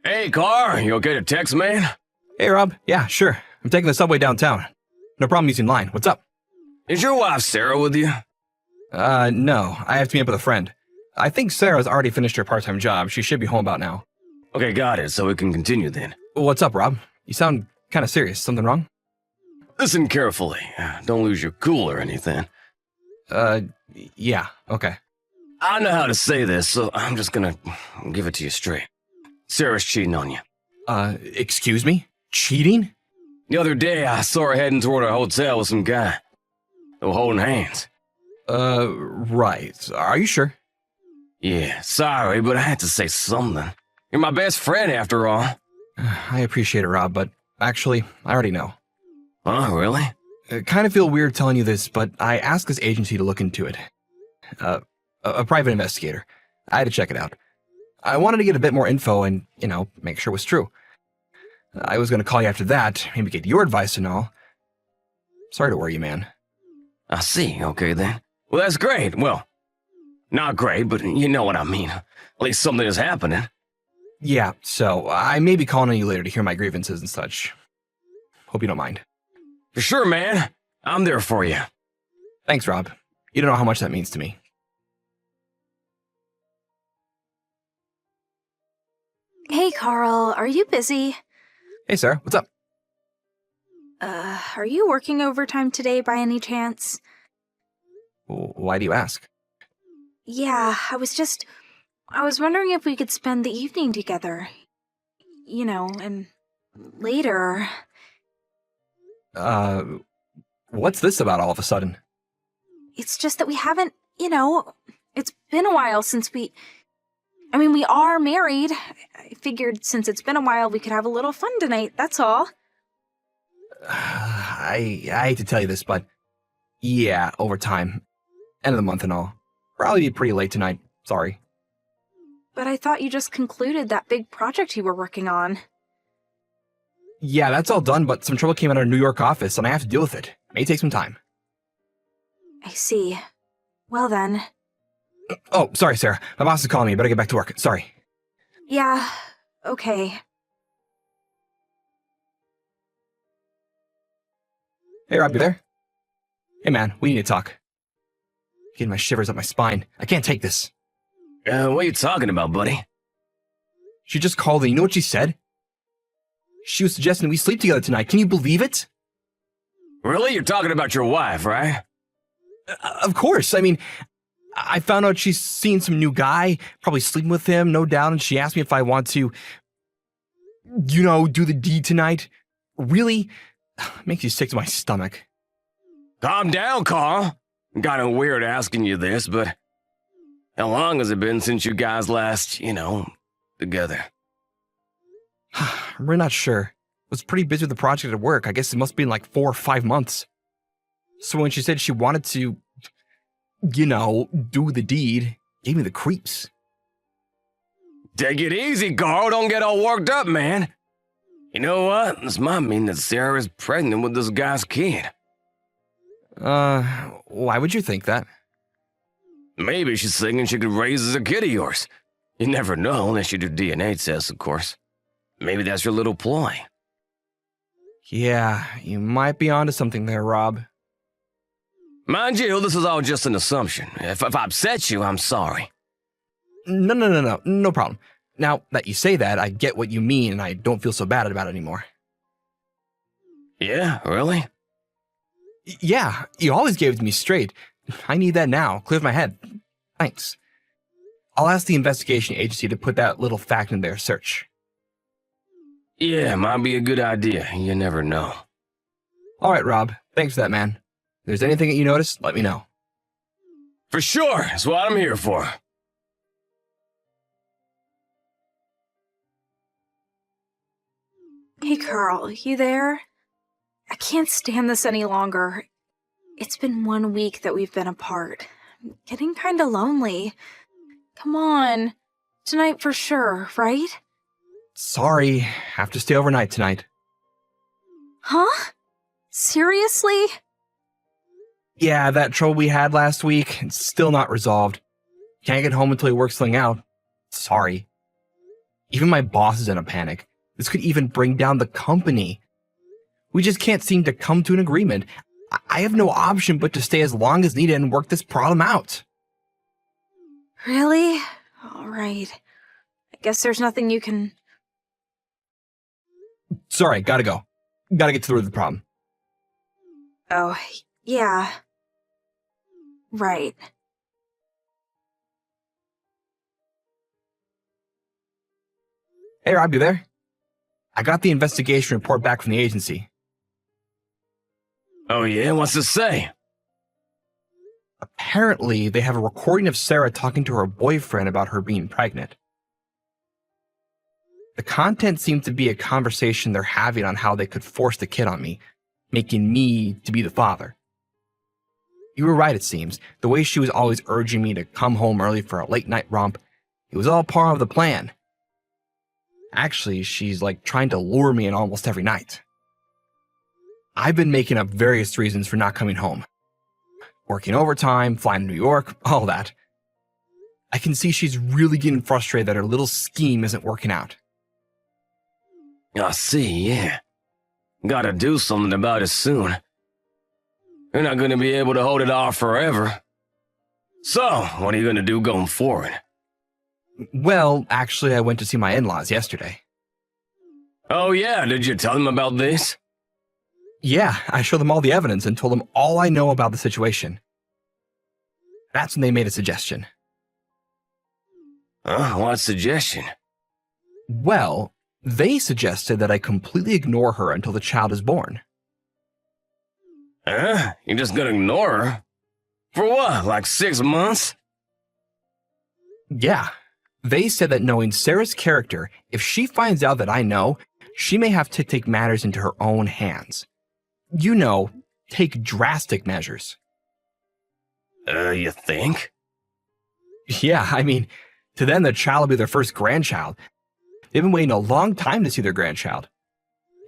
Hey, Car, you okay to text, man? Hey, Rob. Yeah, sure. I'm taking the subway downtown. No problem using line. What's up? Is your wife Sarah with you? No. I have to meet up with a friend. I think Sarah's already finished her part-time job. She should be home about now. Okay, got it, so we can continue then. What's up, Rob? You sound kind of serious. Something wrong? Listen carefully. Don't lose your cool or anything. Yeah. Okay. I know how to say this, so I'm just gonna give it to you straight. Sarah's cheating on you. Excuse me? Cheating? The other day, I saw her heading toward a hotel with some guy. They were holding hands. Right. Are you sure? Yeah, sorry, but I had to say something. You're my best friend, after all. I appreciate it, Rob, but actually, I already know. Oh, really? I kind of feel weird telling you this, but I asked this agency to look into it. A private investigator. I had to check it out. I wanted to get a bit more info and, make sure it was true. I was going to call you after that, maybe get your advice and all. Sorry to worry you, man. I see, okay then. Well, that's great. Well, not great, but you know what I mean. At least something is happening. Yeah, so I may be calling on you later to hear my grievances and such. Hope you don't mind. For sure, man. I'm there for you. Thanks, Rob. You don't know how much that means to me. Hey, Carl, are you busy? Hey, Sarah, what's up? Are you working overtime today by any chance? Why do you ask? Yeah, I was wondering if we could spend the evening together. And later. What's this about all of a sudden? It's just that we haven't, it's been a while since we are married. I figured since it's been a while, we could have a little fun tonight, that's all. I hate to tell you this, but yeah, overtime. End of the month and all. Probably be pretty late tonight. Sorry. But I thought you just concluded that big project you were working on. Yeah, that's all done, but some trouble came out of our New York office, and I have to deal with it. May take some time. I see. Well then. Oh, sorry, Sarah. My boss is calling me. Better get back to work. Sorry. Yeah, okay. Hey, Rob, you there? Hey, man, we need to talk. Getting my shivers up my spine. I can't take this. What are you talking about, buddy? She just called and you know what she said? She was suggesting we sleep together tonight. Can you believe it? Really? You're talking about your wife, right? Of course. I mean, I found out she's seen some new guy, probably sleeping with him, no doubt, and she asked me if I want to, do the deed tonight. Really? Makes you sick to my stomach. Calm down, Carl. Kinda weird asking you this, but how long has it been since you guys last, together? I'm really not sure. Was pretty busy with the project at work. I guess it must have been like 4 or 5 months. So when she said she wanted to, do the deed, gave me the creeps. Take it easy, Carl. Don't get all worked up, man. You know what? This might mean that Sarah is pregnant with this guy's kid. Why would you think that? Maybe she's thinking she could raise as a kid of yours. You never know unless you do DNA tests, of course. Maybe that's your little ploy. Yeah, you might be onto something there, Rob. Mind you, this is all just an assumption. If I upset you, I'm sorry. No problem. Now that you say that, I get what you mean and I don't feel so bad about it anymore. Yeah, really? Yeah, you always gave it to me straight. I need that now. Clears my head. Thanks. I'll ask the investigation agency to put that little fact in their search. Yeah, might be a good idea. You never know. All right, Rob. Thanks for that, man. If there's anything that you notice, let me know. For sure. That's what I'm here for. Hey, Carl, you there? I can't stand this any longer. It's been 1 week that we've been apart. I'm getting kinda lonely. Come on. Tonight for sure, right? Sorry, have to stay overnight tonight. Huh? Seriously? Yeah, that trouble we had last week, it's still not resolved. Can't get home until he works something out. Sorry. Even my boss is in a panic. This could even bring down the company. We just can't seem to come to an agreement. I have no option but to stay as long as needed and work this problem out. Really? All right. I guess there's nothing you can... Sorry, gotta go. Gotta get to the root of the problem. Oh, yeah. Right. Hey, Rob, you there? I got the investigation report back from the agency. Oh yeah, what's it say? Apparently, they have a recording of Sarah talking to her boyfriend about her being pregnant. The content seemed to be a conversation they're having on how they could force the kid on me, making me to be the father. You were right, it seems. The way she was always urging me to come home early for a late-night romp, it was all part of the plan. Actually, she's like trying to lure me in almost every night. I've been making up various reasons for not coming home. Working overtime, flying to New York, all that. I can see she's really getting frustrated that her little scheme isn't working out. I see, yeah. Gotta do something about it soon. You're not gonna be able to hold it off forever. So, what are you gonna do going forward? Well, actually, I went to see my in-laws yesterday. Oh yeah, did you tell them about this? Yeah, I showed them all the evidence and told them all I know about the situation. That's when they made a suggestion. What suggestion? Well, they suggested that I completely ignore her until the child is born. You're just gonna ignore her? For what, like 6 months? Yeah. They said that knowing Sarah's character, if she finds out that I know, she may have to take matters into her own hands. You know, take drastic measures. You think? Yeah, I mean, to them, the child will be their first grandchild. They've been waiting a long time to see their grandchild.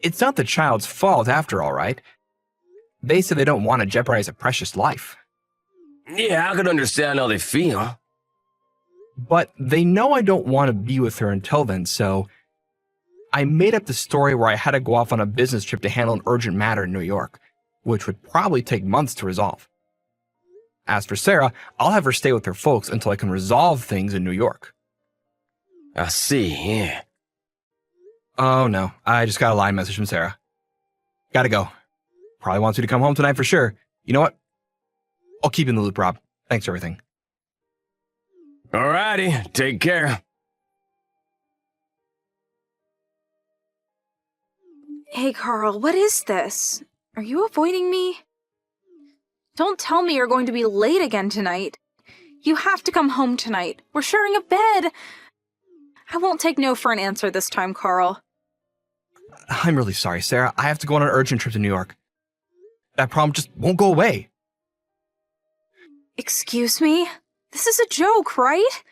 It's not the child's fault, after all, right? They said they don't want to jeopardize a precious life. Yeah, I could understand how they feel. But they know I don't want to be with her until then, so I made up the story where I had to go off on a business trip to handle an urgent matter in New York, which would probably take months to resolve. As for Sarah, I'll have her stay with her folks until I can resolve things in New York. I see, yeah. Oh no, I just got a line message from Sarah. Gotta go. Probably wants you to come home tonight for sure. You know what? I'll keep you in the loop, Rob. Thanks for everything. Alrighty, take care. Hey, Carl, what is this? Are you avoiding me? Don't tell me you're going to be late again tonight. You have to come home tonight. We're sharing a bed. I won't take no for an answer this time, Carl. I'm really sorry, Sarah. I have to go on an urgent trip to New York. That problem just won't go away. Excuse me? This is a joke, right?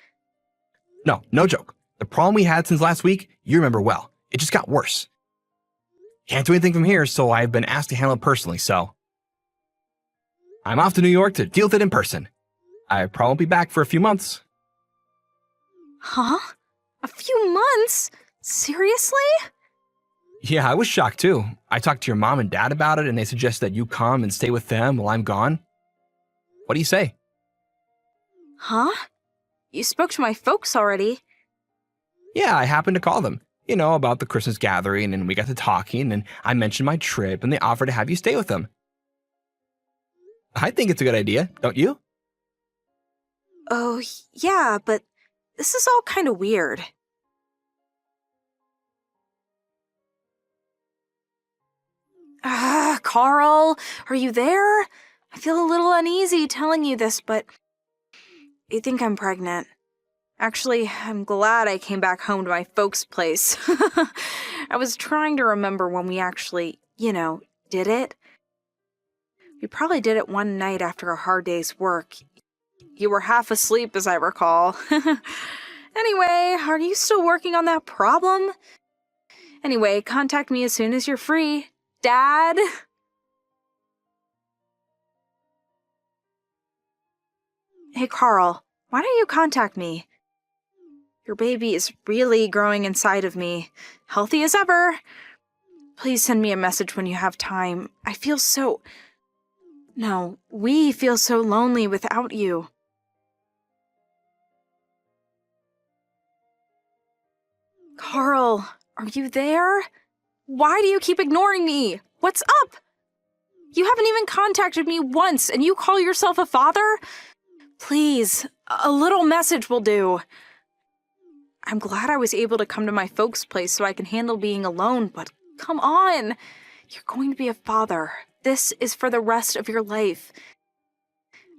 No, no joke. The problem we had since last week, you remember well. It just got worse. Can't do anything from here, so I've been asked to handle it personally, so I'm off to New York to deal with it in person. I probably won't be back for a few months. Huh? A few months? Seriously? Yeah, I was shocked too. I talked to your mom and dad about it, and they suggest that you come and stay with them while I'm gone. What do you say? Huh? You spoke to my folks already. Yeah, I happened to call them. You know, about the Christmas gathering, and we got to talking, and I mentioned my trip, and they offered to have you stay with them. I think it's a good idea, don't you? Oh, yeah, but this is all kind of weird. Carl, are you there? I feel a little uneasy telling you this, but I think I'm pregnant. Actually, I'm glad I came back home to my folks' place. I was trying to remember when we actually, did it. We probably did it one night after a hard day's work. You were half asleep, as I recall. Anyway, are you still working on that problem? Anyway, contact me as soon as you're free. Dad? Hey, Carl, why don't you contact me? Your baby is really growing inside of me, healthy as ever. Please send me a message when you have time. I feel so... No, we feel so lonely without you. Carl, are you there? Why do you keep ignoring me? What's up? You haven't even contacted me once, and you call yourself a father? Please, a little message will do. I'm glad I was able to come to my folks' place so I can handle being alone, but come on. You're going to be a father. This is for the rest of your life.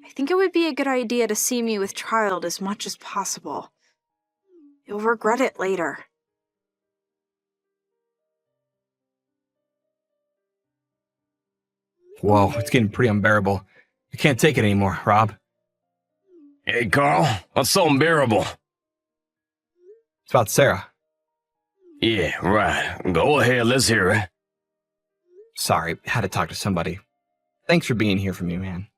I think it would be a good idea to see me with child as much as possible. You'll regret it later. Whoa, it's getting pretty unbearable. I can't take it anymore, Rob. Hey, Carl, what's so unbearable? It's about Sarah. Yeah, right. Go ahead, let's hear it. Sorry, had to talk to somebody. Thanks for being here for me, man.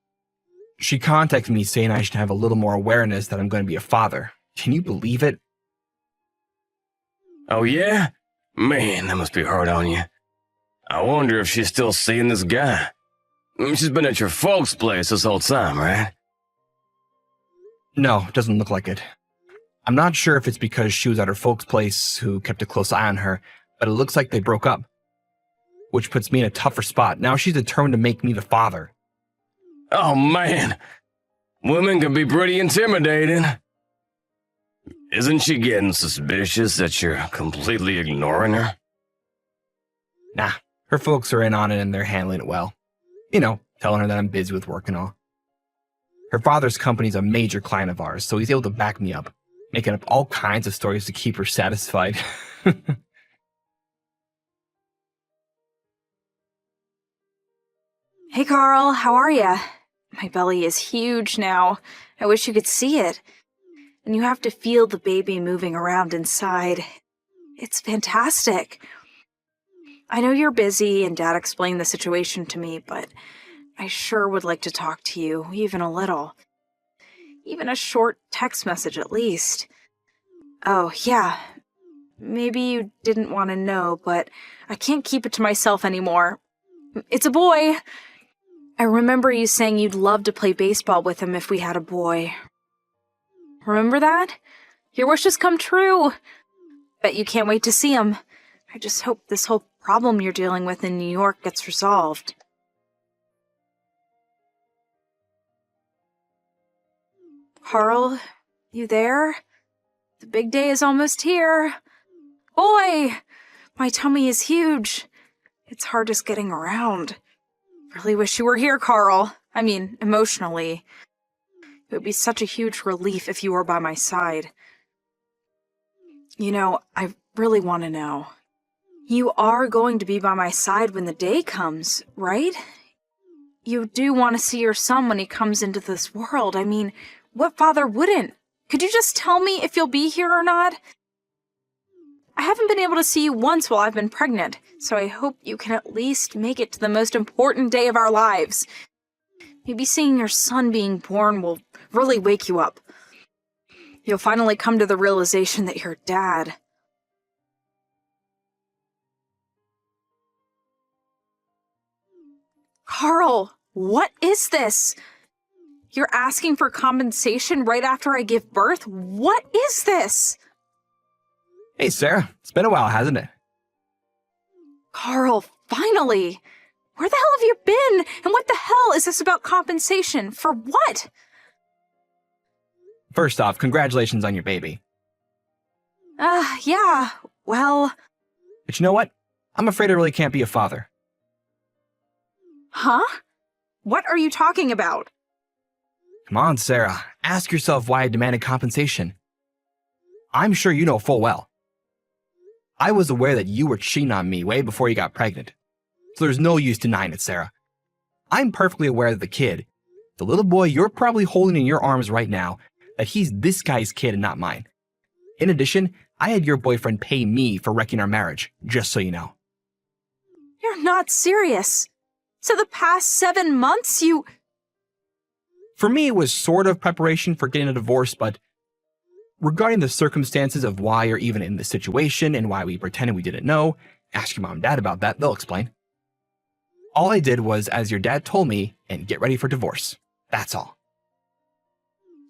She contacted me saying I should have a little more awareness that I'm going to be a father. Can you believe it? Oh, yeah? Man, that must be hard on you. I wonder if she's still seeing this guy. She's been at your folks' place this whole time, right? No, doesn't look like it. I'm not sure if it's because she was at her folks' place who kept a close eye on her, but it looks like they broke up. Which puts me in a tougher spot. Now she's determined to make me the father. Oh, man. Women can be pretty intimidating. Isn't she getting suspicious that you're completely ignoring her? Nah, her folks are in on it and they're handling it well. You know, telling her that I'm busy with work and all. Her father's company's a major client of ours, so he's able to back me up, making up all kinds of stories to keep her satisfied. Hey, Carl, how are ya? My belly is huge now. I wish you could see it. And you have to feel the baby moving around inside. It's fantastic. I know you're busy and Dad explained the situation to me, but I sure would like to talk to you, even a little. Even a short text message at least. Oh, yeah. Maybe you didn't want to know, but I can't keep it to myself anymore. It's a boy. I remember you saying you'd love to play baseball with him if we had a boy. Remember that? Your wish has come true. Bet you can't wait to see him. I just hope this whole problem you're dealing with in New York gets resolved. Carl, you there? The big day is almost here. Boy! My tummy is huge. It's hard just getting around. Really wish you were here, Carl. I mean, emotionally. It would be such a huge relief if you were by my side. You know, I really want to know. You are going to be by my side when the day comes, right? You do want to see your son when he comes into this world. I mean, what father wouldn't? Could you just tell me if you'll be here or not? I haven't been able to see you once while I've been pregnant, so I hope you can at least make it to the most important day of our lives. Maybe seeing your son being born will really wake you up. You'll finally come to the realization that you're Dad. Carl, what is this? You're asking for compensation right after I give birth? What is this? Hey, Sarah. It's been a while, hasn't it? Carl, finally! Where the hell have you been? And what the hell is this about compensation? For what? First off, congratulations on your baby. Yeah, well... But you know what? I'm afraid I really can't be a father. Huh? What are you talking about? Come on, Sarah. Ask yourself why I demanded compensation. I'm sure you know full well. I was aware that you were cheating on me way before you got pregnant. So there's no use denying it, Sarah. I'm perfectly aware that the kid, the little boy you're probably holding in your arms right now, that he's this guy's kid and not mine. In addition, I had your boyfriend pay me for wrecking our marriage, just so you know. You're not serious. So the past 7 months you... For me, it was sort of preparation for getting a divorce, but regarding the circumstances of why you're even in this situation and why we pretended we didn't know, ask your mom and dad about that, they'll explain. All I did was as your dad told me and get ready for divorce. That's all.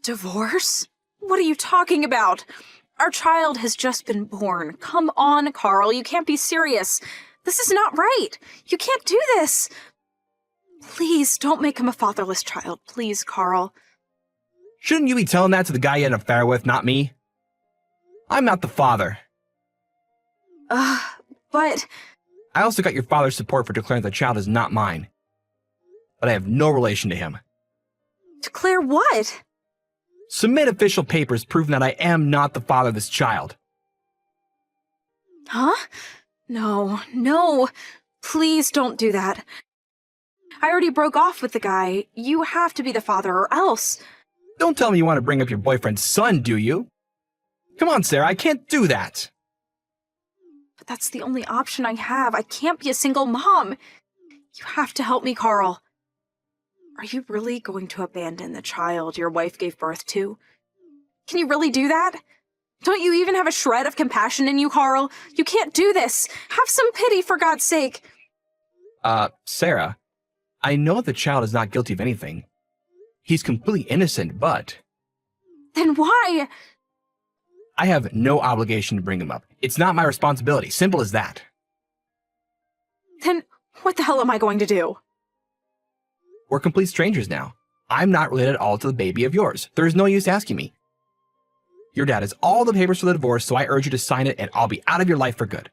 Divorce? What are you talking about? Our child has just been born. Come on, Carl, you can't be serious. This is not right. You can't do this. Please don't make him a fatherless child. Please, Carl. Shouldn't you be telling that to the guy you had an affair with, not me? I'm not the father. But... I also got your father's support for declaring the child is not mine. But I have no relation to him. Declare what? Submit official papers proving that I am not the father of this child. Huh? No. Please don't do that. I already broke off with the guy. You have to be the father or else. Don't tell me you want to bring up your boyfriend's son, do you? Come on, Sarah, I can't do that. But that's the only option I have. I can't be a single mom. You have to help me, Carl. Are you really going to abandon the child your wife gave birth to? Can you really do that? Don't you even have a shred of compassion in you, Carl? You can't do this. Have some pity, for God's sake. Sarah, I know the child is not guilty of anything. He's completely innocent, but... Then why? I have no obligation to bring him up. It's not my responsibility. Simple as that. Then what the hell am I going to do? We're complete strangers now. I'm not related at all to the baby of yours. There is no use asking me. Your dad has all the papers for the divorce, so I urge you to sign it and I'll be out of your life for good.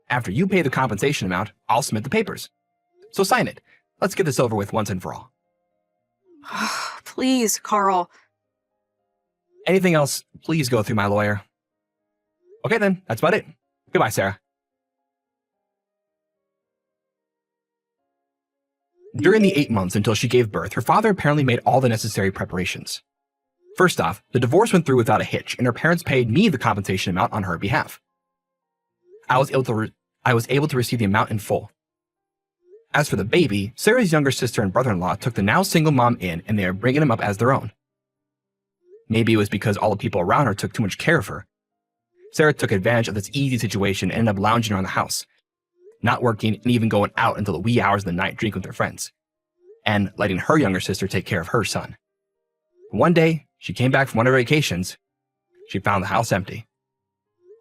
After you pay the compensation amount, I'll submit the papers. So sign it. Let's get this over with once and for all. Please, Carl. Anything else, please go through my lawyer. Okay then, that's about it. Goodbye, Sarah. During the 8 months until she gave birth, her father apparently made all the necessary preparations. First off, the divorce went through without a hitch, and her parents paid me the compensation amount on her behalf. I was able to receive the amount in full. As for the baby, Sarah's younger sister and brother-in-law took the now single mom in, and they are bringing him up as their own. Maybe it was because all the people around her took too much care of her. Sarah took advantage of this easy situation and ended up lounging around the house, not working and even going out until the wee hours of the night drinking with her friends, and letting her younger sister take care of her son. One day, she came back from one of her vacations. She found the house empty.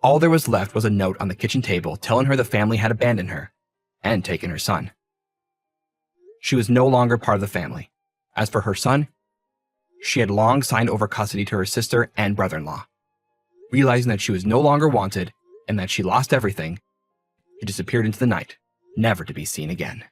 All there was left was a note on the kitchen table telling her the family had abandoned her and taken her son. She was no longer part of the family. As for her son, she had long signed over custody to her sister and brother-in-law. Realizing that she was no longer wanted and that she lost everything, she disappeared into the night, never to be seen again.